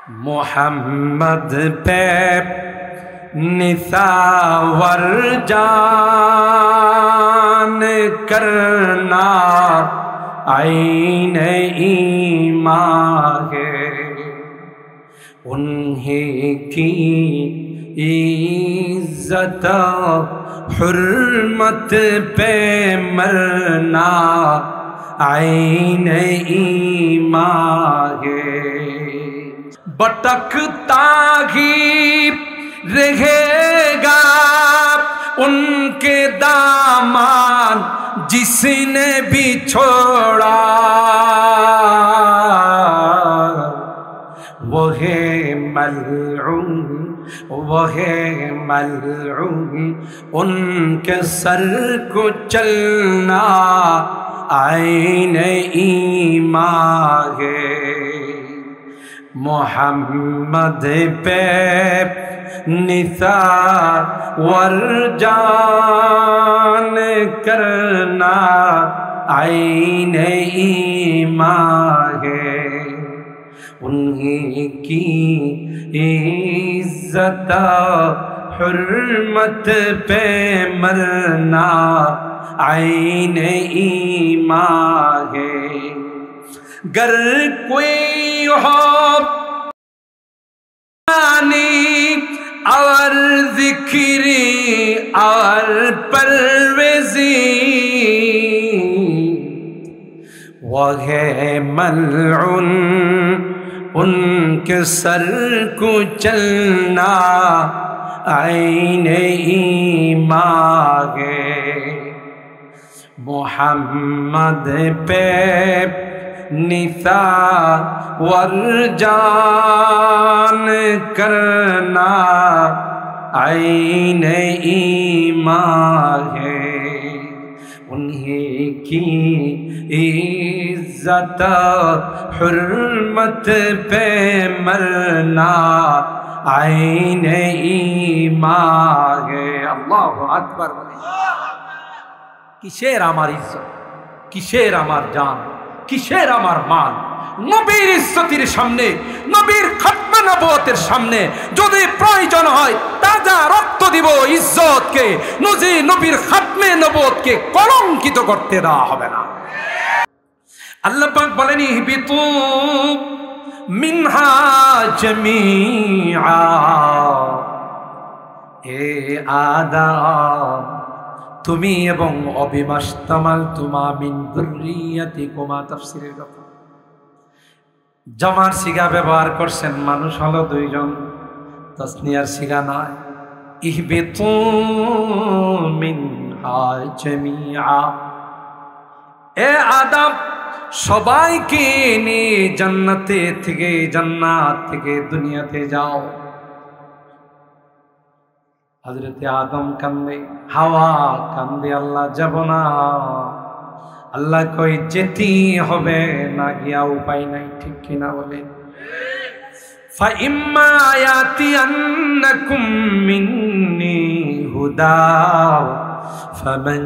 मोहम्मद पे निसावर जान करना आईन ईमान है। उन्हीं की इज्जत हुर्मत पे मरना आईन ईमान है। भटकता ही रहेगा उनके दामन जिसने भी छोड़ा, वो है मलऊन, वो है मलऊन, उनके सर को चलना आईन ईमान है। मोहम्मद पे निसावर जान करना आईन ईमान है। उन्हीं की इज्जत हुर्मत पे मरना आईन ईमान है। गर कोई हो और जिक्री और परवेज़ी, वह है मलऊन, उनके सर को चलना आईन ईमान है। मोहम्मद पे निसावर जान करना आईन ईमान है। उन्हीं की इज्जत हुर्मत पे मरना आईन ईमान है। अल्लाहु अकबर। किसेर आमार इज्जत, किसेर आमार जान, किसेर आमार मान? नबीर इज्जतेर सामने, नबीर खत्मे नबुवतेर सामने যদি প্রয়োজন হয় তাজা রক্ত দিব ইজ্জতকে, নবীর খতমে নবুয়তকে কলঙ্কিত করতে দেওয়া হবে না। আল্লাহ পাক বলেন ইহবিতু মিনহা জামিআ, এ আদম তুমি এবং অবিমাস্তামাল তুমা মিন যুররিয়াতিকুমা। তাফসীরের কথা, জামার সিগা ব্যবহার করছেন, মানুষ হলো দুইজন, তাসনিয়ার সিগা নয়। ইহবিতু মিনহা জামিআ, এ আদম সবাইকে নিয়ে জান্নাত থেকে দুনিয়াতে যাও। হযরতে আদম কান্দে, হাওয়া কান্দে, আল্লাহ যাব না। আল্লাহ কই যেতে হবে, না গিয়া উপায় নাই। ঠিক কিনা বলে? ফাইম্মা ইয়াতিয়ান্নাকুম মিন্নি হুদা ফামান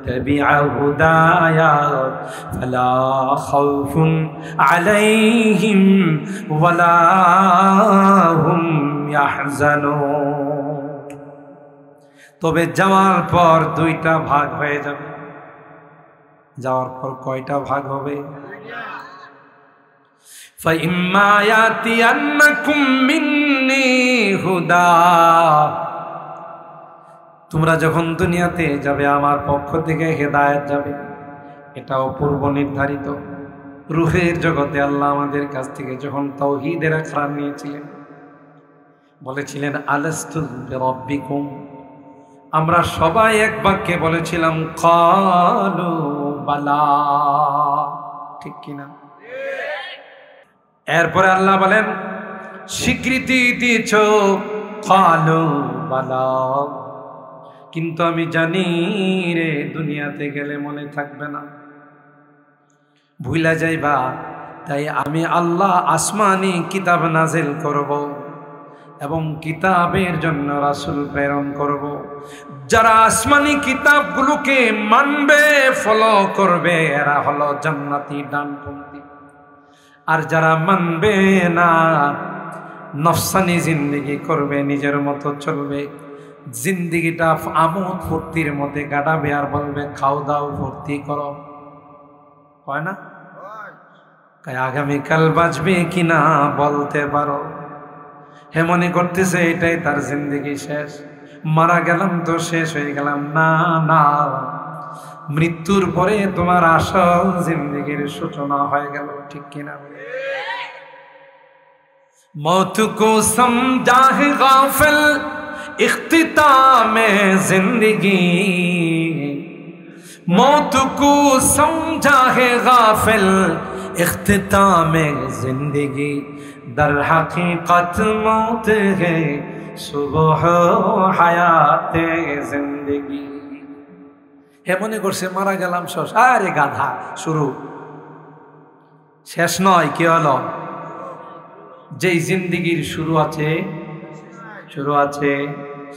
তাবিআ হুদায়া ফালা খাউফুন আলাইহিম ওয়ালা হুম ইয়াহজানুন। তবে যাওয়ার পর দুইটা ভাগ হয়ে যাবে। যাওয়ার পর কয়টা ভাগ হবে? ফাইম্মা ইয়াতিয়ান্নাকুম মিন্নি হুদা, তোমরা যখন দুনিয়াতে যাবে আমার পক্ষ থেকে হেদায়েত যাবে। এটাও পূর্ব নির্ধারিত। রূহের জগতে আল্লাহ আমাদের কাছ থেকে যখন তাওহীদের আকরার নিয়েছিলেন, বলেছিলেন আলাস্তু বিরাব্বিকুম, আমরা সবাই এক বাক্যে বলেছিলাম ক্বালু বালা। ঠিক কিনা? এরপরে আল্লাহ বলেন স্বীকৃতি দিয়েছ ক্বালু বালা, কিন্তু আমি জানি রে দুনিয়াতে গেলে মনে থাকবে না, ভুলা যাইবা। তাই আমি আল্লাহ আসমানি কিতাব নাজিল করব এবং কিতাবের জন্য রাসূল প্রেরণ করব। যারা আসমানি কিতাবগুলোকে মানবে, ফলো করবে, এরা হলো জান্নাতি ডানপন্থী। আর যারা মানবে না, নফসানি জিন্দিগি করবে, নিজের মতো চলবে, জিন্দিগিটা আমোদ ফুর্তির মধ্যে কাটাবে, আর বলবে খাও দাও ফুর্তি করো। হয় না? আগামীকাল বাঁচবে কিনা বলতে পারো। হে মনে করতেছে এটাই তার জিন্দিগি শেষ, মারা গেলাম তো শেষ হয়ে গেলাম। না না, মৃত্যুর পরে তোমার আসল জিন্দিগির সূচনা হয়ে গেল। ঠিক কিনা? मौत को समझा है गाफिल इख्तिताम जिंदगी, मौत को समझा है गाफिल इख्तिताम जिंदगी, दर हकीकत मौत है सुबह हयात जिंदगी। হে মনে করছে মারা গেলাম শেষ। আরে গাধা, শুরু শেষ নয়। কি হলো? যেই জিন্দিগির শুরু আছে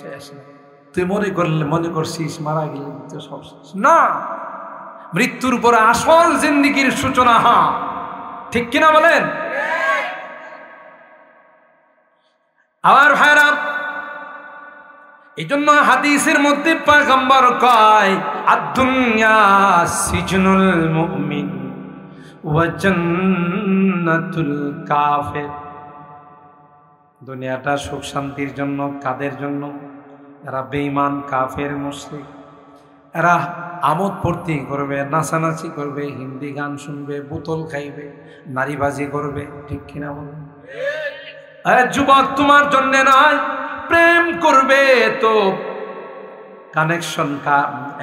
শেষ নাই। তুই মনে করছিস মারা গেলে তো সব শেষ না, মৃত্যুর পরে আসল জিন্দিগির সূচনা। হ্যাঁ, ঠিক কিনা বলেন? আবার ভাইরা, এই জন্য হাদিসের মধ্যে পয়গম্বর কয় আদ-দুনিয়া সিজনুল মুমিন ওয়া জান্নাতুল কাফির। দুনিয়াটা সুখ শান্তির জন্য কাদের জন্য? এরা বেঈমান, কাফের, মুশরিক। এরা আমোদ ফুর্তি করবে, নাচানাচি করবে, হিন্দি গান শুনবে, বোতল খাইবে, নারীবাজি করবে। ঠিক কিনা বলুন? যুবক, তোমার জন্য নয়। প্রেম করবে তো কানেকশন,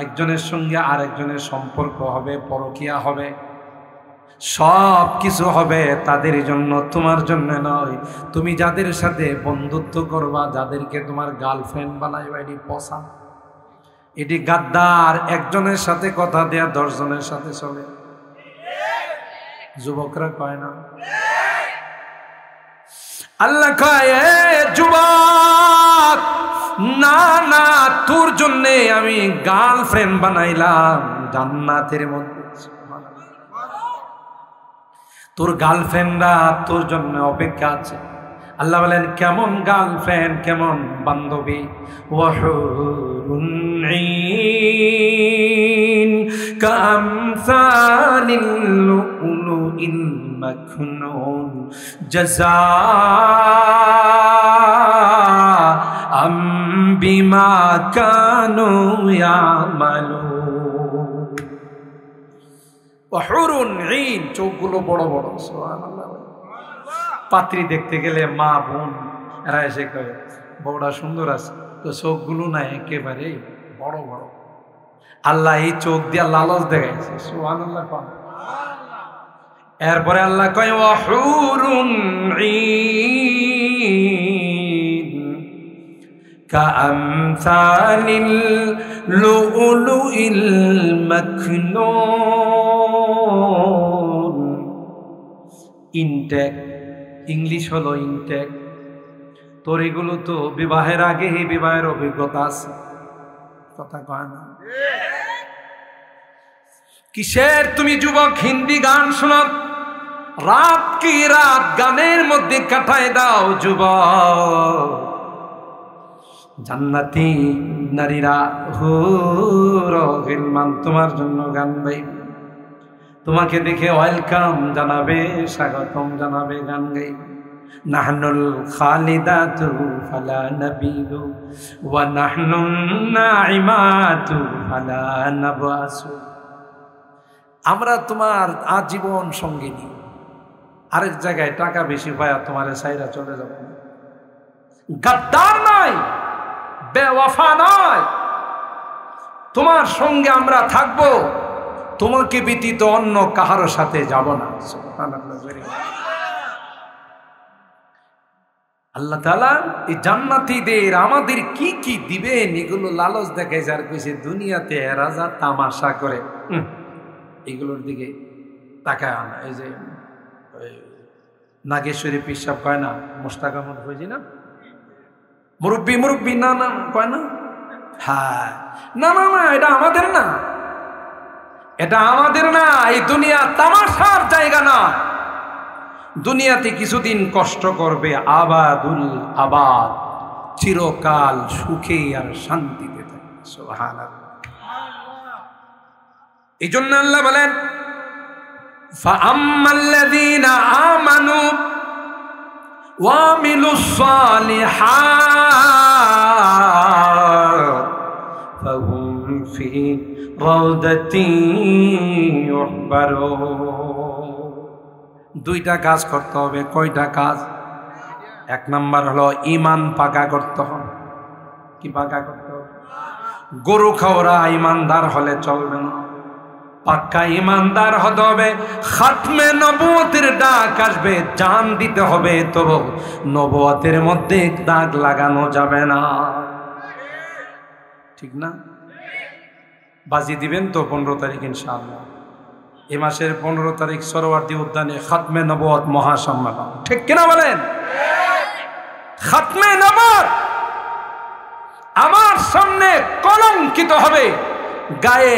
একজনের সঙ্গে আরেকজনের সম্পর্ক হবে, পরকিয়া হবে, সব কিছু হবে তাদের জন্য, তোমার জন্য নয়। তুমি যাদের সাথে বন্ধুত্ব করবা, যাদেরকে তোমার গার্লফ্রেন্ড বানাইবা, এটি পচা, এটি গাদ্দার। একজনের সাথে কথা দেয়া 10 জনের সাথে চলে। যুবকরা কয় না? আল্লাহ কয় যুবক, না না, তোর জন্য আমি গার্লফ্রেন্ড বানাইলাম জান্নাতের মধ্যে। তোর গার্লফ্রেন্ডরা তোর জন্য অপেক্ষা আছে। আল্লাহ বলেন কেমন গার্লফ্রেন্ড, কেমন বান্ধবী? ওয়াহুরুন ঈন কামসালিল লুলুইল মাকনুন জাযাআম বিমা কানু ইয়ামালুন। ওয়াহুরুন ঈন, চোখগুলো বড় বড়। সুবহানাল্লাহ। পাত্রী দেখতে গেলে মা বোন এরা এসে কয়ে বউটা সুন্দর আছে, তো চোখগুলো না একেবারে বড় বড়। আল্লাহ এই চোখ দিয়া লালচ দেখাইছে। সুবহানাল্লাহ। এরপরে আল্লাহ কয় ওয়াহুরুন ঈন কাআমসালিল লুলুইল মাকনুন। ইনটেক, ইংলিশ হলো ইনটেক। তোর এগুলো তো বিবাহের আগে বিবাহের অভিজ্ঞতা আছে, কথা কয় না? কিসের তুমি যুবক হিন্দি গান শোনো, রাত কি রাত গানের মধ্যে কাটায় দাও যুবক। জান্নাতি নারীরা হুর গিলমান তোমার জন্য গান গাইবে, তোমাকে দেখে ওয়েলকাম জানাবে, স্বাগতম জানাবে, গান গাইবে। নাহনুল খালিদাতু ফালা নাবিদু ওয়া নাহনুন নাইমাতু ফালা নাবাসু। আমরা তোমার আজীবন সঙ্গিনী। আরেক জায়গায় টাকা বেশি পায়া তোমার সাইরা চলে যাবে। গাদ্দার নয়, বেওয়াফা নয়, তোমার সঙ্গে আমরা থাকবো, তোমাকে ব্যতীত অন্য কাহার সাথে যাব না। আল্লাহ তাআলা এই জান্নাতীদের আমাদের কি কি দিবেন এগুলো লালচ দেখায়। যার কইছে দুনিয়াতে রাজা তামাশা করে, এগুলোর দিকে তাকায় না। এই যে নাগেশ্বরী পিসাব কয় না, মোস্তাক আহমদ হয়েছি না, মুরব্বী মুরব্বী না না কয় না। হ্যাঁ, না না না, এটা আমাদের না, এটা আমাদের না। এই দুনিয়া তামাশার জায়গা না। দুনিয়াতে কিছুদিন কষ্ট করবে, আবাদুল আবাদ, চিরকাল সুখে আর শান্তিতে থাকবে। সুবহানাল্লাহ। এই জন্য আল্লাহ বলেন ফাআম্মাল্লাযীনা আমানু ওয়া আমিলুস সালিহাত ফাহুম ফি রাউদাতিন ইউহবারুন। দুইটা কাজ করতে হবে। কয়টা কাজ? এক নাম্বার হলো ঈমান পাকা করতে হবে। কি পাকা করতে হবে? গরু খাওয়া ঈমানদার হলে চলবে না, পাক্কা ঈমানদার হতে হবে। খাতমে নবুয়তের ডাক আসবে, জান দিতে হবে, তবু নবুয়তের মধ্যে দাগ লাগানো যাবে না। ঠিক না? বাজি দিবেন তো 15 তারিখ ইনশাআল্লাহ। এই মাসের 15 তারিখ সরোয়ার্দী উদ্যানে খাতমে নবুয়ত মহাসম্মেলন। ঠিক কিনা বলেন? খাতমে নবুয়ত আমার সামনে কলঙ্কিত হবে, গায়ে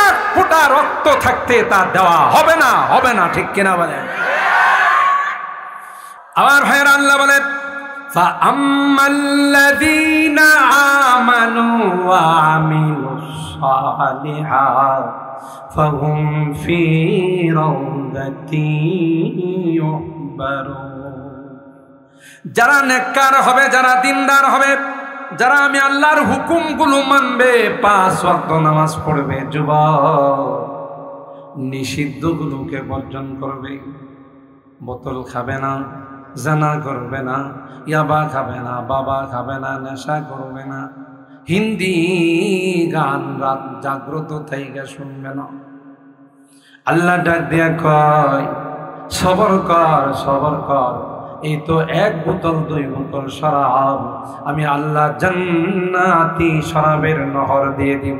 এক ফোঁটা রক্ত থাকতে তা দেওয়া হবে না, হবে না। ঠিক কিনা বলেন? আমার ভাইয়ের আল্লাহ বলেন ফাআম্মাল্লাযীনা আমানু ওয়া আমিলুস সালিহাত ফাহুম ফি রাউদাতিন ইউহবারুন। যারা নেককার হবে, যারা দিনদার হবে, যারা আমি আল্লাহর হুকুমগুলো মানবে, 5 ওয়াক্ত নামাজ পড়বে, যুবক নিষিদ্ধগুলোকে বর্জন করবে, বোতল খাবে না, জানা করবে না, ইয়াবা খাবে না, বাবা খাবে না, নেশা করবে না, হিন্দি গান রাত জাগ্রত থেকে শুনবে না। আল্লাহ ডাক দিয়া কয় সবর কর, সবর কর। এই তো 1 বোতল 2 বোতল শরাব আমি আল্লাহ জান্নাতি শরাবের নহর দিয়ে দিব।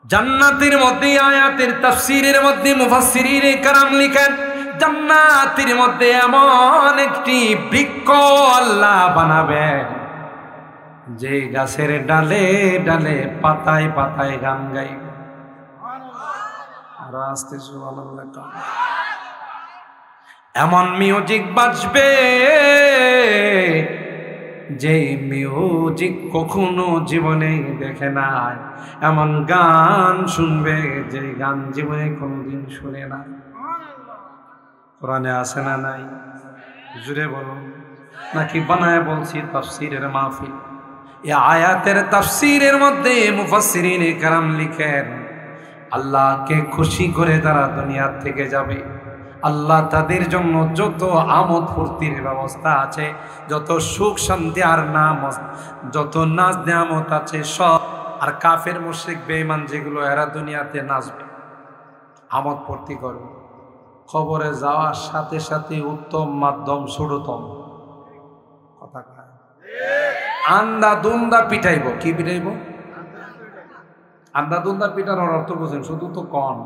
জান্নাতের মধ্যে আয়াতের তাফসীরের মধ্যে মুফাসসিরিনে কেরাম লিখেন, জান্নাতের মধ্যে এমন একটি বৃক্ষ আল্লাহ বানাবেন যে গাছের ডালে ডালে পাতায় পাতায় গান গাইবে। আর আস্তে সুবহানাল্লাহ। এমন মিউজিক বাজবে যে মিউজিক কখনো জীবনে দেখে নাই, এমন গান শুনবে যে গান জীবনে কোনোদিন শুনে না। কোরআনে আছে না নাই? জুড়ে বলুন, নাকি বানায় বলছি? তাফসীরের মাহফিল। এই আয়াতের তাফসীরের মধ্যে মুফাসসিরিনে কেরাম লিখেন, আল্লাহকে খুশি করে তারা দুনিয়া থেকে যাবে, আল্লাহ তাদের জন্য যত আমোদ ফুর্তির ব্যবস্থা আছে, যত সুখ শান্তি আর নাম, যত নাজ নিয়ামত আছে সব, আর কাফের মুশরিক বেঈমান যেগুলো, এরা দুনিয়াতে নাচবে, আমোদ ফুর্তি করবে। খবরে যাওয়ার সাথে সাথে উত্তম মাধ্যম ছোটতম কথা কয়, আন্দা দুন্দা পিটাইব। কি পিটাইব? আন্দা দুন্দা পিটানোর অর্থ বুঝেন? শুধু তো কন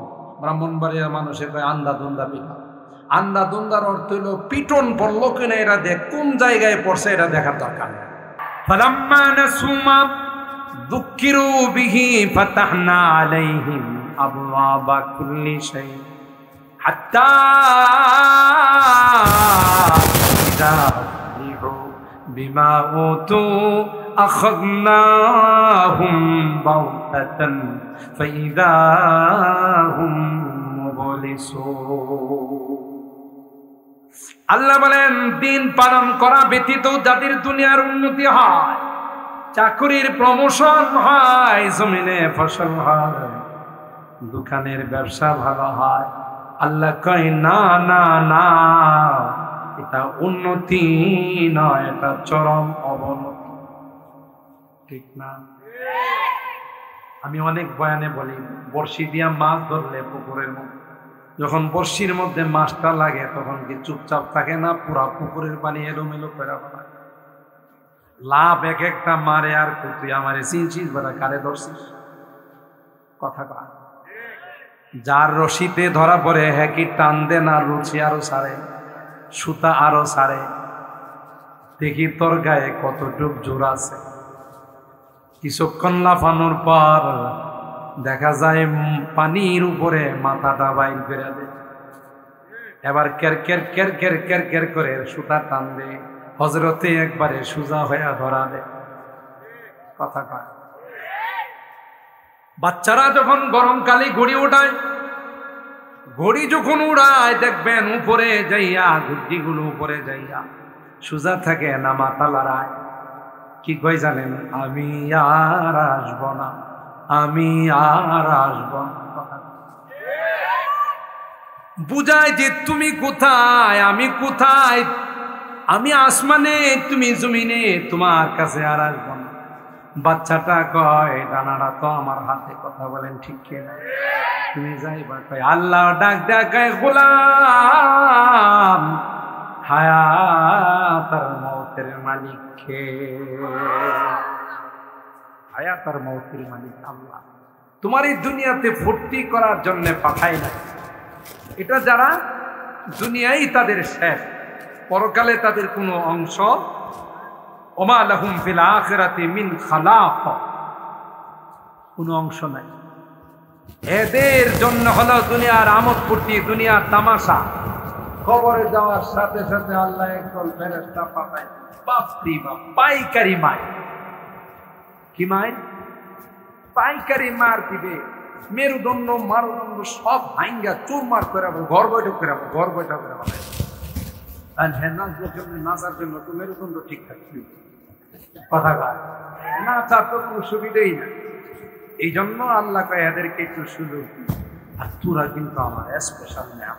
ব্রাহ্মণবাড়িয়ার মানুষের কয় আন্দা দুন্দা পিটা। আন্দা দুন্দার অর্থ হইল পিটন পড়লো কিনা এরা দেখ, কোন জায়গায় পড়ছে এটা দেখার দরকার নেই। ফালাম্মা নাসু মা যুক্কিরু বিহি ফাতাহনা আলাইহিম আবওয়াবা কুল্লি শাই হাত্তা ইযা ফরিহু বিমা উতু আখাযনাহুম বাগতাতান ফাইযা হুম মুবলিসুন। আল্লাহ বলেন, দিন পালন করা ব্যতীত যাদের দুনিয়ার উন্নতি হয়, চাকরির প্রমোশন হয়, জমিনে ফসল হয়, দোকানের ব্যবসা ভালো হয়, আল্লাহ কয় না না না, এটা উন্নতি নয়, এটা চরম অবনতি। ঠিক না? আমি অনেক বয়ানে বলি, বড়শি দিয়া মাছ ধরলে পুকুরের মধ্যে, যখন বর্ষির মধ্যে মাছটা লাগে তখন কি চুপচাপ থাকে না? পুরা পুকুরের পানি এলোমেলো করে ফেলায়, লাভ এক একটা মারে। আর তুই আমারে চিনছিস বেটা, কারে ধরছিস? কথা কয়। যার রশিতে ধরা পড়ে হ্যাঁ কি টান দেন, আর রুচি আরো সারে, সুতা আরো সারে। দেখি তোর গায়ে কতটুক জোর আছে। কিছুক্ষণ লাফানোর পর দেখা যায় পানির উপরে মাথাটা বাইর করে দেয়। এবার কের কের কের কের কের কের করে সুতা টান দে, হজরতে একবারে সোজা হয়ে ধরা দে। কথা কয়। বাচ্চারা যখন গরমকালে ঘড়ি উঠায়, ঘড়ি যখন উড়ায় দেখবেন উপরে যাইয়া গুড্ডিগুলো উপরে যাইয়া সোজা থাকে না, মাথা লড়ায়। কি কই জানেন? আমি আর আসব না, আমি আর আসব না। বুঝায় যে তুমি কোথায়, আমি কোথায়, আমি আসমানে, তুমি জমিনে, তোমার কাছে আর আসব না। বাচ্চাটা কয় ডানাটা তো আমার হাতে। কথা বলেন ঠিক কিনা? তুমি যাইবা কয় আল্লাহ ডাক দেখায় গোলাম হায়াত আর মৌতের মালিক কে? হায়াত আর মৌতের মালিক আল্লাহ। তোমার এই দুনিয়াতে ফুর্তি করার জন্য পাঠাই না। এটা যারা দুনিয়ায় তাদের শেষ, পরকালে তাদের কোনো অংশ, ওমা লাহুম ফিল আখিরাতি মিন খালাক, কোনো অংশ নাই। এদের জন্য হলো দুনিয়ার আমোদ ফুর্তি, দুনিয়ার তামাশা। কবরে যাওয়ার সাথে সাথে আল্লাহ একদল ফেরেশতা পাঠায়, বাপরি বাপ, পাইকারি মার। কি মার? পাইকারি মার দিবে। মেরুদণ্ড মারুদণ্ড সব ভাঙ্গা চুরমার করে ঘর বৈঠক করে, ঘর বৈঠক করে হবে। আর হ্যাঁ, নাচবার জন্য, নাচার জন্য তো মেরুদণ্ড ঠিক থাকবে। কথা কয় নাচার তো কোনো সুবিধাই না। এই জন্য আল্লাহ কয় এদেরকে একটু সুযোগ দিই। আর তোরা কিন্তু আমার স্পেশাল নেয়া।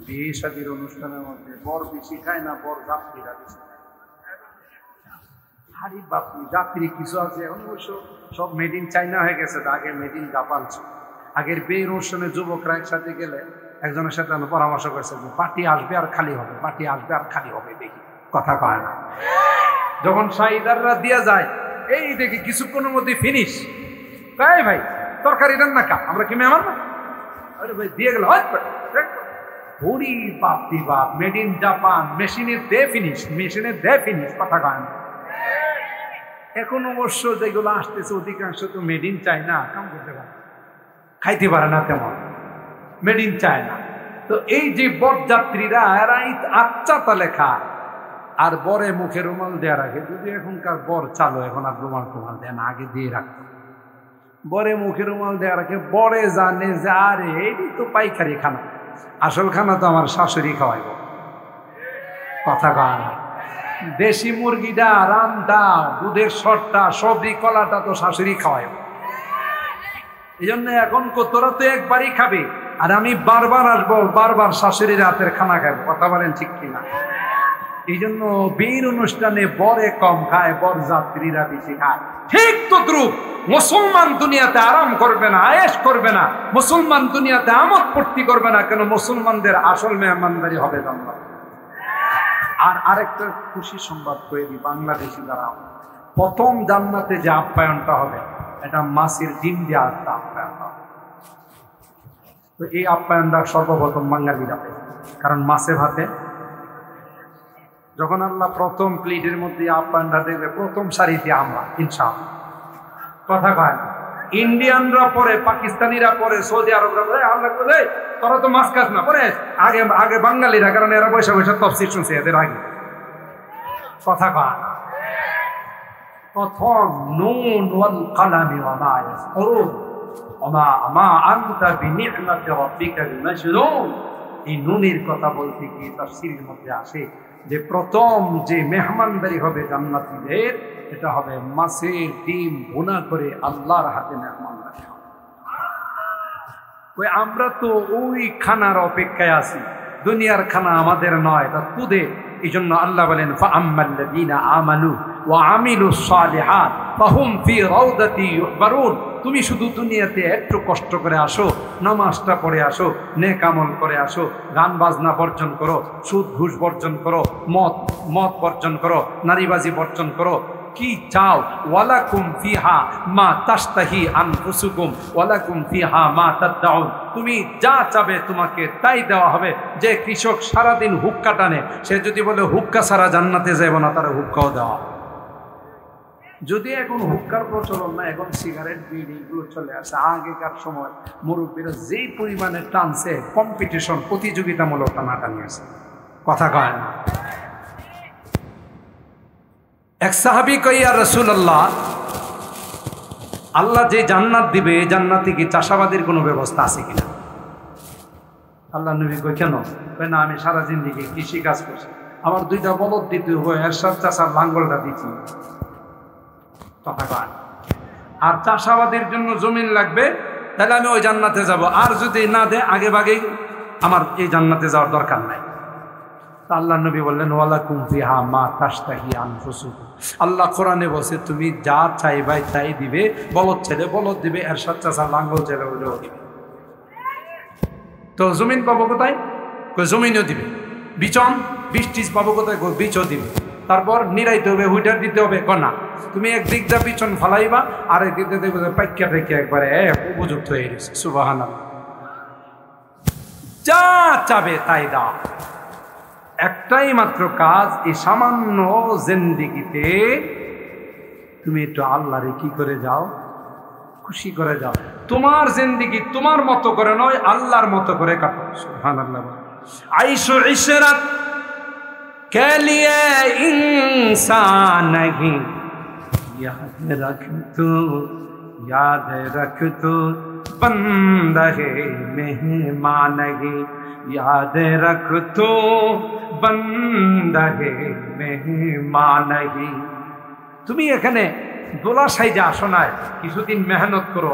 বিয়ে শাদীর অনুষ্ঠানের মধ্যে বর বেশি খায় না, বর যাত্রীরা বেশি খায়। হারি বাপরি, যাত্রী কিছু আছে এখন অবশ্য সব মেড ইন চাইনা হয়ে গেছে, আগে মেড ইন জাপান ছিল। আগের বিয়ের অনুষ্ঠানে যুবকরা একসাথে গেলে একজনের সাথে পরামর্শ করেছে যে পার্টি আসবে আর খালি হবে, পার্টি আসবে আর খালি হবে। দেখি কথা কয় না। যখন শাহিদাররা দিয়া যায়, এই দেখি কিছুক্ষণের মধ্যে ফিনিশ। তাই ভাই তরকারি রান্না কা, আমরা কি মেহমান না? আরে ভাই দিয়ে গেল হরি বাপ দি বাপ, মেড ইন জাপান, মেশিনের দে ফিনিশ, মেশিনের দে ফিনিশ। কথা কয় না। এখন অবশ্য যেগুলো আসতেছে অধিকাংশ তো মেড ইন চায়না, কাম করতে পারে, খাইতে পারে না তেমন, মেড ইন চায়না। তো এই যে বরযাত্রীরা এরা আচ্ছা তালে খায় আর বরে মুখে রুমাল দেয়া রাখে। যদি এখনকার বর চালো, এখন আর রুমাল টুমাল দেয় না, আগে দিয়ে রাখতো। বরে মুখে রুমাল দেয়া রাখে। বরে জানে যে আরে এইটি তো পাইকারি খানা, আসল খানা তো আমার শাশুড়ি খাওয়াইব। কথা কয় না। দেশি মুরগিটা, রানটা, দুধের শটটা, সবজি কলাটা তো শাশুড়ি খাওয়াইব। এই জন্য এখন তোরা তো একবারই খাবে আর আমি বারবার আসবো, বারবার শাশুড়ির হাতের খানা খাবো। কথা বলেন ঠিক কিনা? এই জন্য বিয়ের অনুষ্ঠানে বরে কম খায়, বর যাত্রীরা বেশি খায়। ঠিক তদ্রুপ মুসলমান দুনিয়াতে আরাম করবে না, আয়েশ করবে না, মুসলমান দুনিয়াতে আমোদ ফুর্তি করবে না। কেন? মুসলমানদের আসল মেহমানদারি হবে জান্নাত। আর আরেকটা খুশি সংবাদ করে দিই, বাংলাদেশি যারা, প্রথম জান্নাতে যে আপ্যায়নটা হবে এটা মাছের ডিম দিয়ে আপ্যায়ন হবে। তো এই আপ্যায়নটা সর্বপ্রথম বাঙালিরা পাবে, কারণ মাছে ভাতে যখন আল্লাহ প্রথম প্লেটের মধ্যে আপ্যায়নটা দেবে, প্রথম সারিতে আমরা ইনশাআল্লাহ। কথা কয় না। ইন্ডিয়ানরা পরে, পাকিস্তানিরা পরে, সৌদি আরবরা পরে, আল্লাহ বলে তোরা তো মাছ খাস না, পরে আগে আগে বাঙালিরা, কারণ এরা বৈশা বৈশা তফসির শুনছে এদের আগে। কথা কয় না। প্রথম নুন ওয়াল কালামি ওয়া মা ইয়াসতুরুন ওয়া মা আনতা বিনি'মাতি রাব্বিকা বিমাজনুন। এই নুনের কথা বলতে গিয়ে তাফসীরের মধ্যে আসে যে প্রথম যে মেহমানদারি হবে জান্নাতীদের, এটা হবে মাছের ডিম ভুনা করে আল্লাহর হাতে মেহমানদারি হবে। ওই আমরা তো ওই খানার অপেক্ষায় আছি, দুনিয়ার খানা আমাদের নয়, তা তোদের। এই জন্য আল্লাহ বলেন ফাআম্মাল্লাযীনা আমানু ওয়া আমিলুস সালিহাত ফাহুম ফি রাউদাতি ইউহবারুন। তুমি শুধু দুনিয়াতে একটু কষ্ট করে আসো, নামাজটা পড়ে আসো, নেক আমল করে আসো, গান বাজনা বর্জন করো, সুদ ঘুষ বর্জন করো, মদ বর্জন করো, নারীবাজি বর্জন করো। কি চাও? ওয়ালাকুম ফিহা মা তাশতাহি আনফুসুকুম ওয়ালাকুম ফিহা মা তাদউন। তুমি যা চাবে তোমাকে তাই দেওয়া হবে। যে কৃষক সারাদিন হুক্কা টানে, সে যদি বলে হুক্কা ছাড়া জান্নাতে যাবে না, তার হুক্কাও দেওয়া। যদি এখন হুক্কার প্রচলন না, এখন সিগারেট বিড়ি এগুলো চলে আসে। আগেকার সময় মুরব্বীরা যেই পরিমাণে টানছে, কম্পিটিশন প্রতিযোগিতামূলক টানাটানি আছে, কথা কয় না। এক সাহাবী কই, ইয়া রাসূলুল্লাহ, আল্লাহ যে জান্নাত দিবে, এই জান্নাতে কি চাষাবাদের কোনো ব্যবস্থা আছে কিনা? আল্লাহ নবী কই, কেন? কই না, আমি সারা জিন্দেগি কৃষি কাজ করছি, আমার 2টা বলদ দিতে হবে, এরশাদ চাষার লাঙ্গলটা দিচ্ছি, কথা কয়। আর চাষাবাদের জন্য জমিন লাগবে, তাহলে আমি ওই জান্নাতে যাব। আর যদি না দে, আগে ভাগেই আমার এই জান্নাতে যাওয়ার দরকার নাই। আল্লাহ নবী বললেন, ওয়ালাকুম ফিহা মা তাশতাহি আনফুসুকুম। আল্লাহ কোরআনে বলছে, তুমি যা চাইবাই তাই দিবে। বলদ ছেলে বলদ দিবে, এরশাদ চাষা লাঙ্গল ছেলে ওইটাও দিবে। তো জমিন পাবো কোথায়? জমিনও দিবে। বিচন বৃষ্টি পাবো কোথায়? বীজও দিবে। তারপর নিরাইতে হবে, হুইটার দিতে হবে, কনা তুমি একদিক দা পিছন ফালাইবা, আর একদিক দিয়ে দেখবে পাইকা পাইকা একবারে উপযুক্ত হয়ে গেছে। সুবহানাল্লাহ। যা চাবে তাই দাও। একটাই মাত্র কাজ, এই সামান্য জিন্দেগিতে তুমি একটু আল্লাহরে কি করে যাও, খুশি করে যাও। তোমার জিন্দেগি তোমার মতো করে নয়, আল্লাহর মতো করে কাটো। সুবহানাল্লাহ। আইশু ইশরাত কে লিয়ে ইনসান नहीं याद रख तू बंदा है मेहमान नहीं याद रख तू बंदा है मेहमान नहीं। তুমি এখানে দোলা সাইজা আসো না, কিছুদিন মেহনত করো,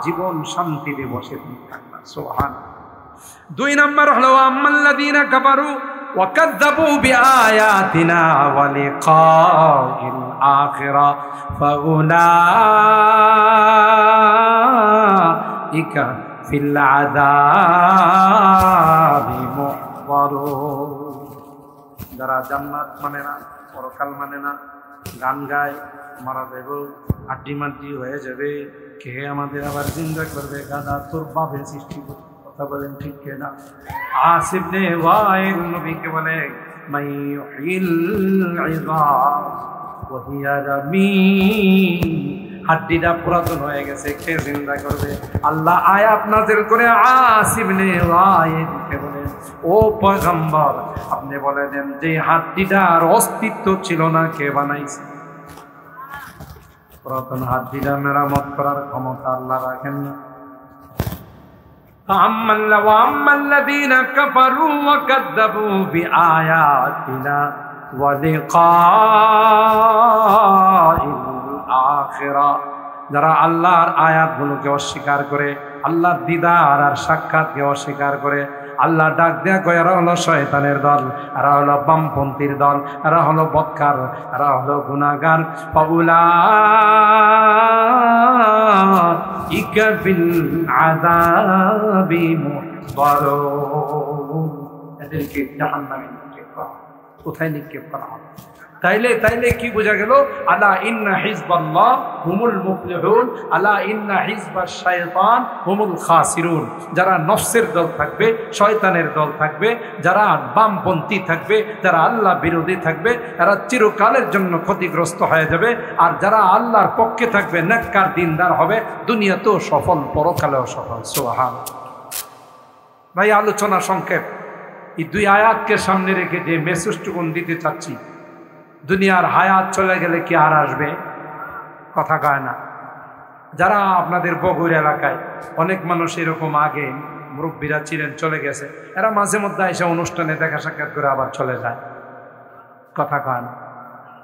জীবন শান্তিতে বসে তুমি থাকবা। সুবহানাল্লাহ। 2 নম্বর হলো আম্মাল্লাযীনা কাফারু ওয়া কাযযাবু বিআয়াতিনা ওয়া লিকাইল আখিরা ফাউলাইকা ফিল আযাবি মুহদারুন। যারা জান্নাত মানে না, পরকাল মানে না, গান গায়, মারা যাবে, আড্ডি মাড্ডি হয়ে যাবে, কে আমাদের আবার জিন্দা করবে? গাদা তোর বাপের সৃষ্টি করবে। কথা বলেন ঠিক কিনা? আসিফ ইবনে ওয়াইল নবীকে বলে, মাইয়ুহিল ইযাম ওয়া হিয়া রামীম। হাড্ডিটা পুরাতন হয়ে গেছে, কে জিন্দা করবে? আল্লাহ আয়াত নাযিল করে আসিফ ইবনে ওয়াইলকে বলে, ও পয়গম্বর, আপনি বলে দেন যে হাড্ডিটার অস্তিত্ব ছিল না, কে বানাইছে? পুরাতন হাড্ডিটা মেরামত করার ক্ষমতা আল্লাহ রাখেন না। আম্মাল্লাযীনা কাফারু ওয়া কাযযাবু বিআয়াতিনা ওয়া লিকাইল আখিরা। যারা আল্লাহর আয়াতগুলোকে অস্বীকার করে, আল্লাহর দিদার আর সাক্ষাৎকে অস্বীকার করে, আল্লাহ ডাক দেয়া কয়, এরা হলো শয়তানের দল, এরা হলো বামপন্থীর দল, এরা হলো বদকার, এরা হলো গুনাহগার। ফাউলাইকা ফিল আযাবি মুহদারুন। এদেরকে জাহান্নামে নিক্ষেপ করা। কোথায় নিক্ষেপ করা হবে? তাইলে কি বোঝা গেল? আলা ইন্না হিজবাল্লাহ হুমুল মুফলিহুন, আলা ইন্না হিজবাশ শায়তান হুমুল খাসিরুন। যারা নফসের দল থাকবে, শয়তানের দল থাকবে, যারা বামপন্থী থাকবে, যারা আল্লাহ বিরোধী থাকবে, এরা চিরকালের জন্য ক্ষতিগ্রস্ত হয়ে যাবে। আর যারা আল্লাহর পক্ষে থাকবে, নেককার দিনদার হবে, দুনিয়াতেও সফল, পরকালেও সফল। সুবহানাল্লাহ। ভাই, আলোচনা সংক্ষেপ। এই 2 আয়াতকে সামনে রেখে যে মেসেজটুকুন দিতে চাচ্ছি, দুনিয়ার হায়াত চলে গেলে কি আর আসবে? কথা কয় না। যারা আপনাদের বগুড়া এলাকায় অনেক মানুষ এরকম আগে মুরব্বীরা ছিলেন, চলে গেছে, এরা মাঝে মধ্যে এসে অনুষ্ঠানে দেখা সাক্ষাৎ করে আবার চলে যায়। কথা কয় না।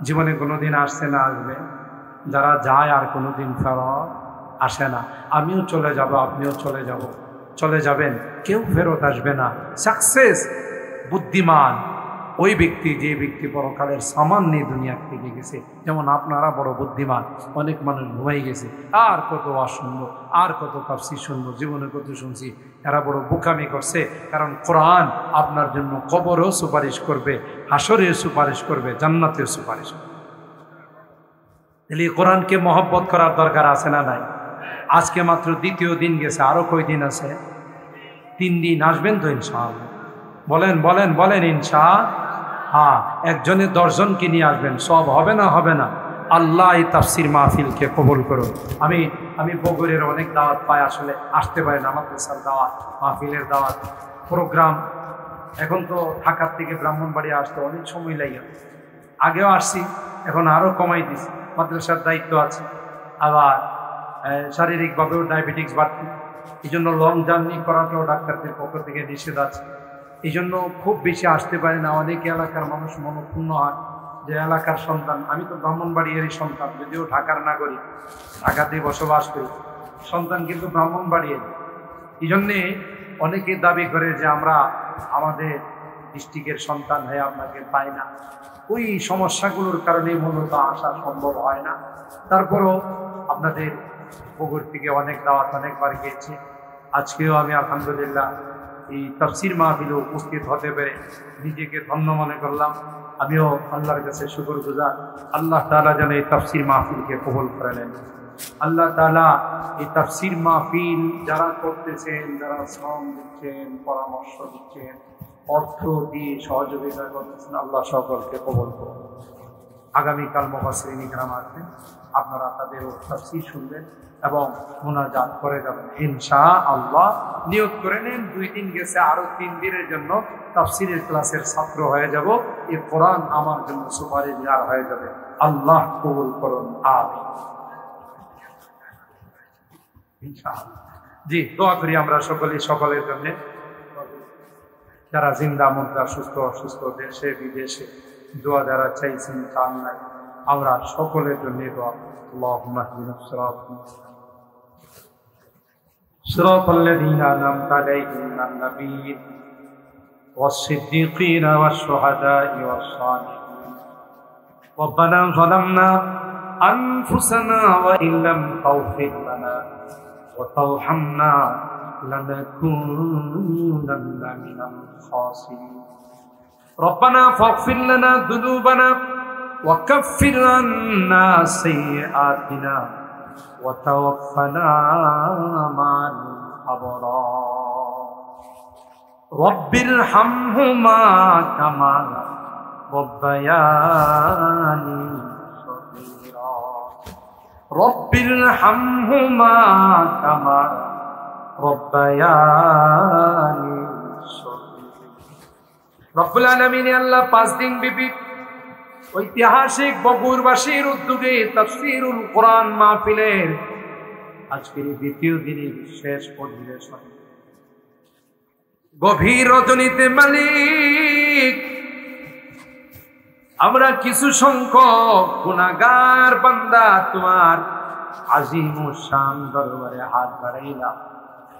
জীবনে কোনোদিন আসছে না, আসবে। যারা যায় আর কোনোদিন ফেরত আসে না। আমিও চলে যাব, আপনিও চলে যাব, চলে যাবেন, কেউ ফেরত আসবে না। সাকসেস, বুদ্ধিমান ওই ব্যক্তি যে ব্যক্তি পরকালের সামান নিয়ে দুনিয়া থেকে গেছে। যেমন আপনারা বড় বুদ্ধিমান, অনেক মানুষ ঘুমাই গেছে, আর কত ওয়াজ শুনবো, আর কত তাফসীর শুনবো, জীবনে কত শুনছি। এরা বড় বোকামি করছে, কারণ কোরআন আপনার জন্য কবরেও সুপারিশ করবে, হাসরেও সুপারিশ করবে, জান্নাতেও সুপারিশ করবে। তাহলে কোরআনকে মহব্বত করার দরকার আছে না নাই? আজকে মাত্র 2য় দিন গেছে, আরো কয় দিন আছে? 3 দিন। আসবেন তো ইনশাআল্লাহ? বলেন বলেন বলেন ইনশাআল্লাহ। হ্যাঁ, একজনে 10 জনকে নিয়ে আসবেন, সব হবে না? হবে না? আল্লাহ এই তাফসির মাহফিলকে কবুল করুন। আমি বগুড়ের অনেক দাওয়াত পাই, আসলে আসতে পারি না, আমাদের স্যার দাওয়াত, মাহফিলের দাওয়াত, প্রোগ্রাম। এখন তো ঢাকার থেকে ব্রাহ্মণবাড়িয়া আসতে অনেক সময় লাগে, আগেও আসছি, এখন আরও কমাই দিছি, মাদ্রাসার দায়িত্ব আছে, আবার শারীরিকভাবেও ডায়াবেটিক্স বাড়তি, এই জন্য লং জার্নি করাটাও ডাক্তারদের পক্ষ থেকে নিষেধ আছে, এই জন্য খুব বেশি আসতে পারি না। অনেক এলাকার মানুষ মনক্ষুণ্ণ হয় যে এলাকার সন্তান, আমি তো ব্রাহ্মণবাড়িয়ারই সন্তান, যদিও ঢাকার নাগরিক, ঢাকাতেই বসবাস করি, সন্তান কিন্তু ব্রাহ্মণবাড়িয়ার। এই জন্যে অনেকে দাবি করে যে আমরা আমাদের ডিস্ট্রিক্টের সন্তান হয়ে আপনাকে পাই না, ওই সমস্যাগুলোর কারণে মূলত আসা সম্ভব হয় না। তারপরও আপনাদের বগুড় থেকে অনেক দাওয়াত অনেকবার গিয়েছি, আজকেও আমি আলহামদুলিল্লাহ এই তাফসির মাহফিলে উপস্থিত হতে পেরে নিজেকে ধন্য মনে করলাম। আমিও আল্লাহর কাছে শুকরগুজার, আল্লাহ তাআলা যেন এই তাফসির মাহফিলকে কবুল করে নেন। আল্লাহ তাআলা এই তাফসির মাহফিল যারা করতেছেন, যারা শ্রম দিচ্ছেন, পরামর্শ দিচ্ছেন, অর্থ দিয়ে সহযোগিতা করতেছেন, আল্লাহ সকলকে কবুল করুন। আগামীকাল মুফাসসিরিন ইকরাম আসবেন, আপনারা তাদেরও তাফসীর শুনবেন এবং মুনাজাত করে যাবেন ইনশাআল্লাহ। নিয়ত করে নেন 2 দিন গেছে, আরো 3 দিনের জন্য তাফসীরের ক্লাসের ছাত্র হয়ে যাব, এই কোরআন আমার জন্য সুপারিশগার হয়ে যাবে। আল্লাহ কবুল করুন, আমিন ইনশাআল্লাহ। জি, দোয়া করি আমরা সকলের জন্য, যারা জিন্দা মুর্দা, সুস্থ অসুস্থ, দেশে বিদেশে, দোয়া যারা চাইছেন চান নাই, আমরা সকলের জন্য দোয়া। আল্লাহুম্মা ইহদিনাস সিরাতাল্লাযীনা আন'আমতা আলাইহিম মিনান নাবিয়্যিন ওয়াস-সিদ্দীকিনা ওয়াশ-শুহাদা'i ওয়াস-সালিহিন। রব্বানা যালামনা আনফুসানা ওয়া ইল্লাম তাগফির লানা ওয়া তারহামনা লানাকুনান্না মিনাল খাসিরিন। রব্বানা ফাগফির লানা যুনুবানা ওয়া কাফফির আন্না সাইয়্যাতিনা ওয়া তাওয়াফফানা মা'আল আবরার। রব্বিরহামহুমা কামা রাব্বায়ানি সগীরা। রব্বিরহামহুমা কামা রাব্বায়ানি সগীরা। রব্বুল আলামিন আল্লাহ 5 দিন ব্যাপী ঐতিহাসিক বগুড়বাসীর উদ্যোগে তাফসীরুল কোরআন মাহফিলের আজকের 2য় দিনের শেষ অধিবেশন, গভীর রজনীতে মালিক আমরা কিছু সংখ্যক গুনাহগার বান্দা তোমার আজিম ও শান দরবারে হাত বাড়াইলাম।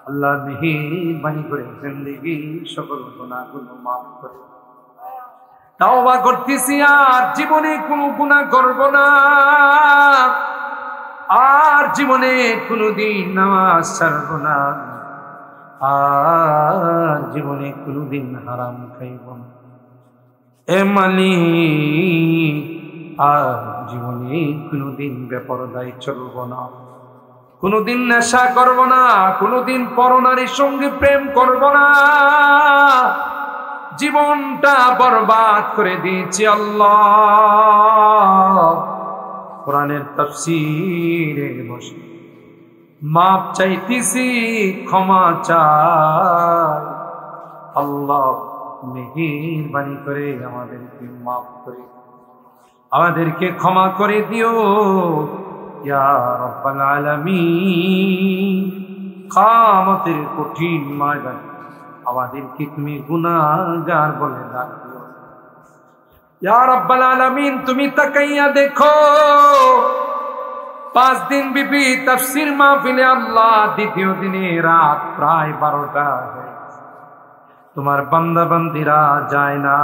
আল্লাহ মেহেরবানি করে জিন্দেগি সকল গুনাহগুলো মাফ করে তাওবা করতেছি, আর জীবনে কোনো গুনাহ করব না, আর জীবনে কোনোদিন নামাজ ছাড়ব না, আর জীবনে কোনোদিন হারাম খাইব না। এ মালিক, আর জীবনে কোনোদিন বেপরদায় চলব না, কোনোদিন নেশা করব না, কোনোদিন পরনারীর সঙ্গে প্রেম করব না। জীবনটা বরবাদ করে দিয়েছি আল্লাহ। কোরআনের তাফসীরে বসে মাপ চাইতেছি, ক্ষমা চাই। আল্লাহ মেহেরবানি করে আমাদেরকে মাফ করে, আমাদেরকে ক্ষমা করে দিও ইয়া রাব্বাল আলামিন। কিয়ামতের কঠিন ময়দানে আমাদেরকে তুমি গুনাহগার বলে ডাক দিও ইয়া রাব্বাল আলামিন। তুমি তাকাইয়া দেখো, 5 দিন ব্যাপী তাফসীর মাহফিলে আল্লাহ 2য় দিনে রাত প্রায় 12টা হয়ে গেছে। তোমার বান্দা বান্দিরা যায় না,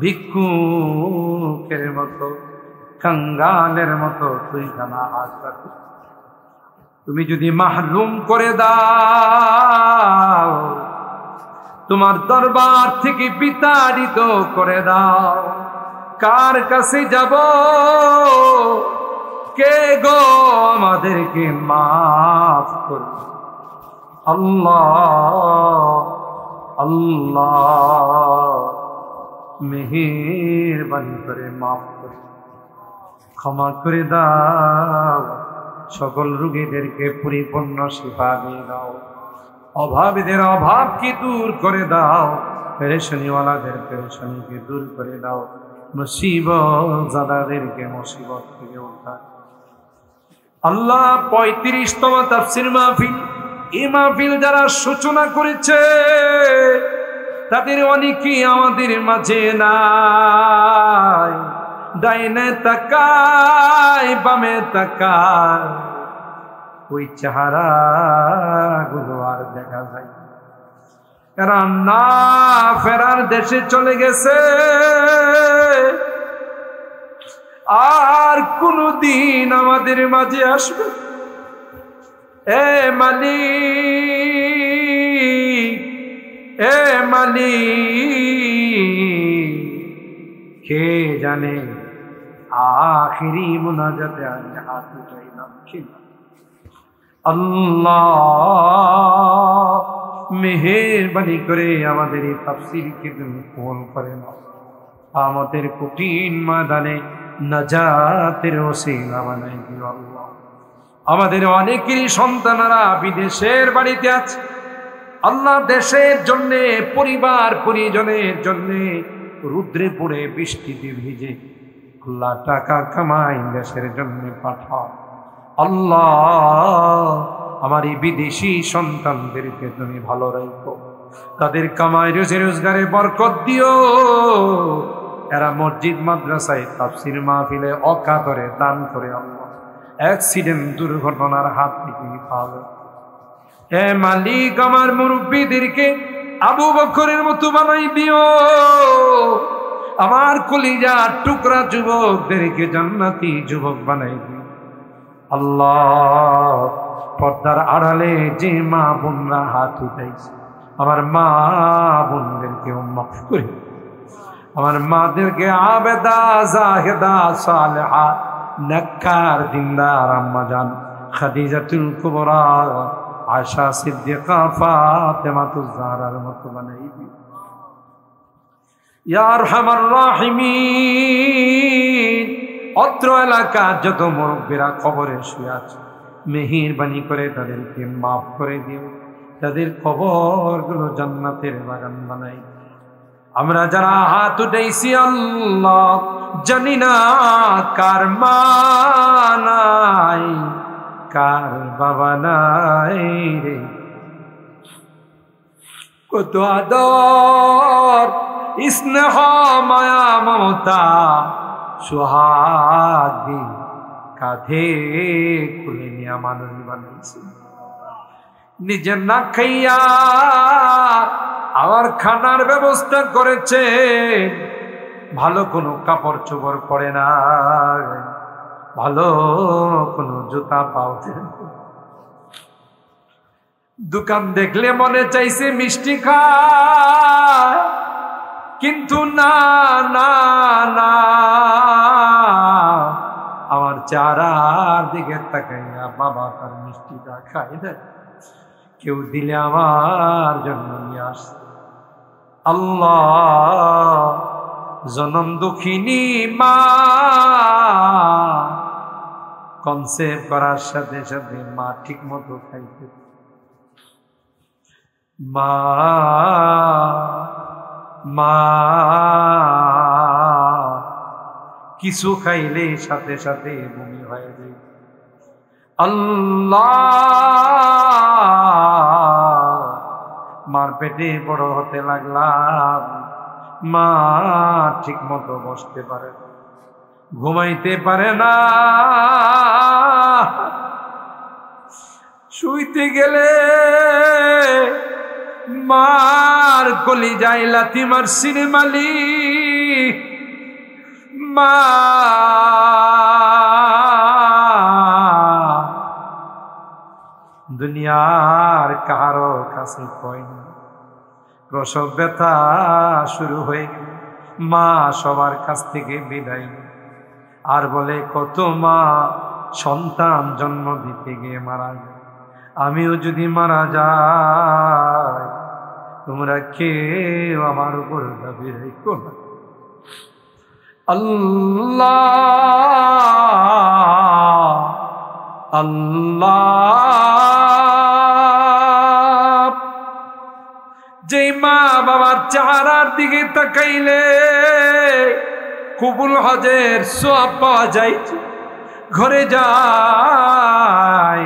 ভিক্ষুকের মতো, কাঙ্গালের মতো তুই জানা হাত রাখো। তুমি যদি মাহরুম করে দাও, তোমার দরবার থেকে বিতাড়িত করে দাও, কার কাছে যাব? কে গো আমাদেরকে মাফ করবে? আল্লাহ আল্লাহ মেহেরবানি করে মাফ করে। ক্ষমা করে দাও, সকল রোগীদেরকে পরিপূর্ণ শিফা দিয়ে দাও, অভাবীদের অভাবকে দূর করে দাও, পেরেশানিওয়ালাদের পেরেশানিকে দূর করে দাও, মুসিবত জাদাদেরকে মুসিবত থেকে উদ্ধার। আল্লাহ 35তম তাফসীর মাহফিল, এই মাহফিল যারা সূচনা করেছে তাদের অনেকেই আমাদের মাঝে নাই। ডাইনে তাকায় বামে তাকায়, ওই চেহারা গুলো আর দেখা যায়। এরা না ফেরার দেশে চলে গেছে, আর কোনদিন আমাদের মাঝে আসবে। এ মালিক, এ মালিক, কে জানে আখিরি মুনাজাতে আমি হাত উঠাইলাম কিনা। আল্লাহ মেহেরবানি করে আমাদের এই তাফসীরকে তুমি কবুল করে নাও, আমাদের কঠিন ময়দানে নাজাতের ওসিলা বানাই দিও আল্লাহ। আমাদের অনেকেরই সন্তানেরা বিদেশের বাড়িতে আছে আল্লাহ, দেশের জন্যে, পরিবার পরিজনের জন্যে রুদ্রে পড়ে বৃষ্টিতে ভিজে আল্লাহ টাকা কামাই দেশের জন্য পাঠাও। আল্লাহ আমার এই বিদেশি সন্তানদেরকে তুমি ভালো রাখো, তাদের কামাই রোজে রোজগারে বরকত দিও। এরা মসজিদ মাদ্রাসায় তাফসীর মাহফিলে অকাতরে দান করে আল্লাহ অ্যাক্সিডেন্ট দুর্ঘটনার হাত থেকে পাবে। হে মালিক, আমার মুরব্বীদেরকে আবু বকরের মতো বানাই দিও, আমার কলিজার টুকরা যুবকদেরকে জান্নাতি যুবক বানাই দিও আল্লাহ। পর্দার আড়ালে যে মা বোনরা হাত উঠাইছে, আমার মা বোনদেরকেও মাফ করে, আমার মাদেরকে আবেদা জাহেদা সালেহা নেককার দিনদার আম্মা জান খাদিজাতুল কুবরা, আয়েশা সিদ্দিকা, ফাতেমাতুজ জাহরার মতো বানাই দিও ইয়া আরহামার রাহিমিন। অত্র এলাকার যত মুরব্বীরা কবরে শুয়ে আছে, মেহেরবানি করে তাদেরকে মাফ করে দিও, তাদের কবরগুলো জান্নাতের বাগান বানাই। আমরা যারা হাত উঠাইছি আল্লাহ, জানি না কার মা নাই, কার বাবা নাই রে, কত আদর স্নেহ মায়া মমতা সোহাগ দিয়ে কাঁধে খুলে নিয়ে মানুষ বানাইছে। নিজের না খাইয়া আবার খানার ব্যবস্থা করেছে, ভালো কোনো কাপড় চোপড় পরে না, ভালো কোনো জুতা পাওতে, দোকান দেখলে মনে চাইছে মিষ্টি খায়, কিন্তু না না না, আমার চারার দিকে তাকাইয়া বাবা তার মিষ্টিটা খায় না, কেউ দিলে আমার জন্য নিয়ে আসছে। আল্লাহ জনম দুঃখিনী মা কনসেপ্ট করার সাথে সাথে মা ঠিক মতো খাইতে, মা মা কিছু খাইলে সাথে সাথে বমি হয়ে যায়। আল্লাহ মার পেটে বড় হতে লাগলাম, মা ঠিক মতো বসতে পারে না, ঘুমাইতে পারে না, শুইতে গেলে মার কলিজায় লাথি মারছিনে মালিক, মা দুনিয়ার কারো কাছে কয় না। প্রসব ব্যথা শুরু হয়ে গেল, মা সবার কাছ থেকে বিদায় আর বলে কত মা সন্তান জন্ম দিতে গিয়ে মারা যায়, আমিও যদি মারা যাই তোমরা কেউ আমার উপর দাবি রেখো না। আল্লাহ আল্লাহ। যেই মা বাবার চেহারার দিকে তাকাইলে কবুল হজের সওয়াব পাওয়া যায়, ঘরে যায়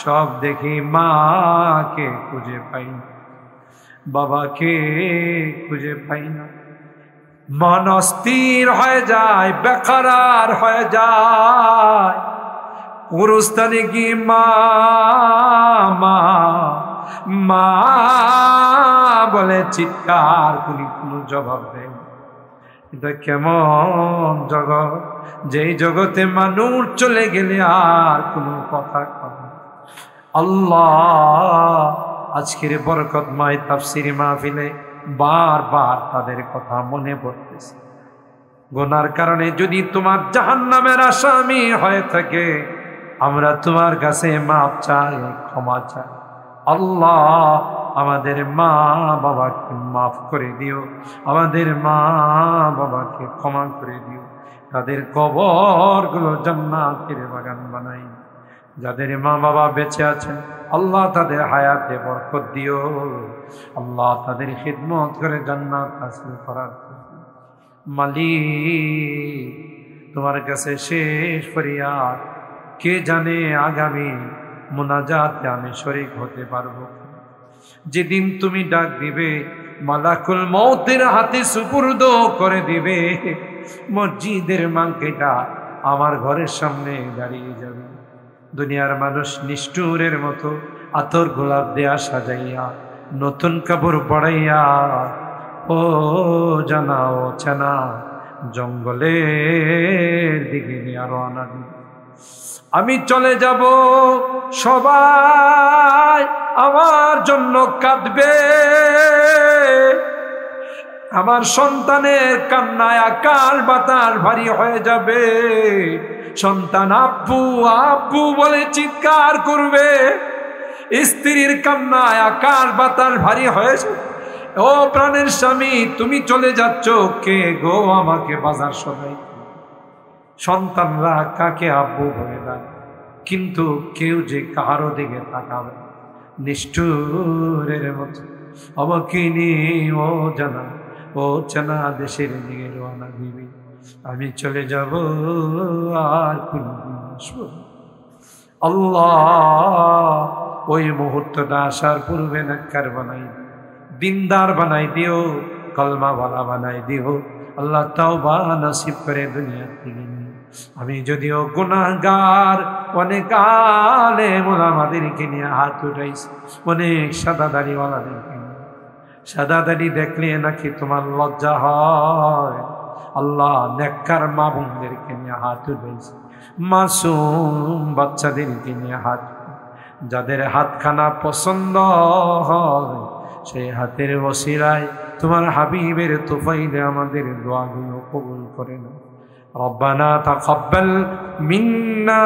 সব দেখি মাকে খুঁজে পাই না, বাবাকে খুঁজে পাই না। মন অস্থির হয়ে যায়, বেকরার হয়ে যায়। গুরুস্থানে কি মা মা মা বলে চিৎকার করি, কোনো জবাব দেয়। এটা কেমন জগৎ, যেই জগতে মানুষ চলে গেলে আর কোনো কথা কয় না। আল্লাহ আজকের বরকতময় তাফসীর মাহফিলে বারবার তাদের কথা মনে পড়তেছে। গুনার কারণে যদি তোমার জাহান্নামের আসামি হয়ে থাকে, আমরা তোমার কাছে মাপ চাই, ক্ষমা চাই। আল্লাহ আমাদের মা বাবাকে মাফ করে দিও, আমাদের মা বাবাকে ক্ষমা করে দিও, তাদের কবরগুলো জান্নাতের বাগান বানাই। যাদের মা বাবা বেঁচে আছেন আল্লাহ তাদের হায়াতে বরকত দিও, আল্লাহ তাদের খিদমত করে জান্নাত হাসিল করার মালিক তোমার কাছে শেষ ফরিয়াদ, কে জানে আগামী মুনাজাতে আমি শরীক হতে পারবো। যেদিন তুমি ডাক দিবে, মালাকুল মউতের হাতে সুপুর্দ করে দিবে, মসজিদের মাংকেটা আমার ঘরের সামনে দাঁড়িয়ে যাবে। দুনিয়ার মানুষ নিষ্ঠুরের মতো আতর গোলাপ দেয়া সাজাইয়া, নতুন কাপড় পড়াইয়া ও জানা ও চেনা জঙ্গলের দিকে নিয়ে রওনা দিবে। আমি চলে যাব, সবাই আমার জন্য কাঁদবে। আমার সন্তানের কান্নায় আকাশ বাতাস ভারী হয়ে যাবে। সন্তান আব্বু আব্বু বলে চিৎকার করবে, স্ত্রীর কান্নায় আকাশ বাতাস ভারী হয়ে যাবে। ও প্রাণের স্বামী, তুমি চলে যাচ্ছ, কে গো আমাকে বাজার সবাই। সন্তানরা কাকে আব্বু বলে না, কিন্তু কেউ যে কারো দিকে তাকাবে নিষ্ঠুরের মতো আমাকে নিয়ে ও জানা ও চেনা দেশের দিকে রওনা দিবে। আমি চলে যাব আর কোনদিন আসবো। আল্লাহ ওই মুহূর্তটা আসার পূর্বে নেককার বানাই দিও, দিনদার বানাই দিও, কলমাওয়ালা বানাই দিও। আল্লাহ তাওবা নসিব করে দুনিয়া থেকে নিয়ে। আমি যদিও গুনাহগার, অনেক আলেম ওলামাদেরকে নিয়ে হাত উঠাইছি, অনেক সাদা দাড়িওয়ালাদেরকে নিয়ে। সাদা দাড়ি দেখলে নাকি তোমার লজ্জা হয়। আল্লাহ নেককার মা বোনদেরকে নিয়ে হাত উঠাইছি, মাসুম বাচ্চাদেরকে নিয়ে হাত, যাদের হাতখানা পছন্দ হয় সেই হাতের ওসিলায় তোমার হাবিবের তুফাইলে আমাদের দোয়াগুলো কবুল করে নাও। রব্বানা তাকাব্বাল মিন্না।